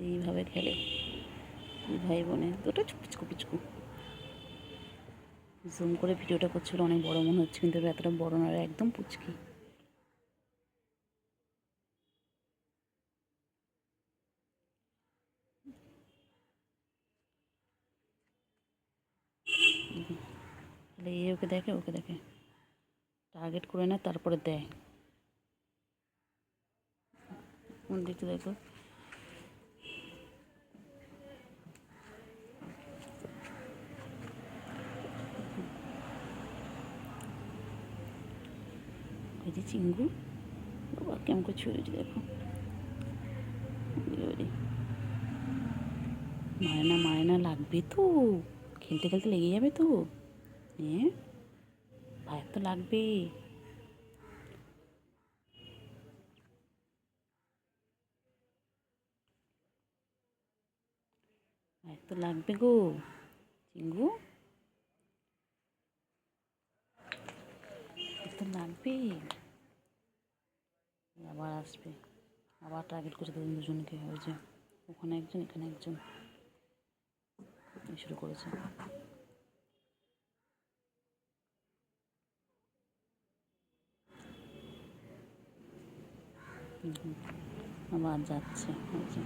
এইভাবে খেলে দুই ভাই বোনে, দুটো পুচকু পুচকু। জুম করে ভিডিওটা করছিল, অনেক বড় মনে হচ্ছে, কিন্তু এতটা বড় না, একদম পুচকি। তাহলে ওকে দেখে, ওকে দেখে টার্গেট করে না, তারপরে দেয়। কোন দিকটা দেখো, ওই যে চিঙ্গু, বাবা কেমন করে ছুঁড়েছি দেখো। মারে না, মারে না, লাগবে তো, খেলতে খেলতে লেগে যাবে তো। হ্যাঁ, ভাইয়ের তো লাগবে। ভাইয়ের তো লাগবে গো চিঙ্গু, তো লাগবে। আবার আসবে, আবার টার্গেট করছে তাদের দুজনকে। ওই যে ওখানে একজন, এখানে একজন শুরু করেছে। আবার যাচ্ছে, ওই যে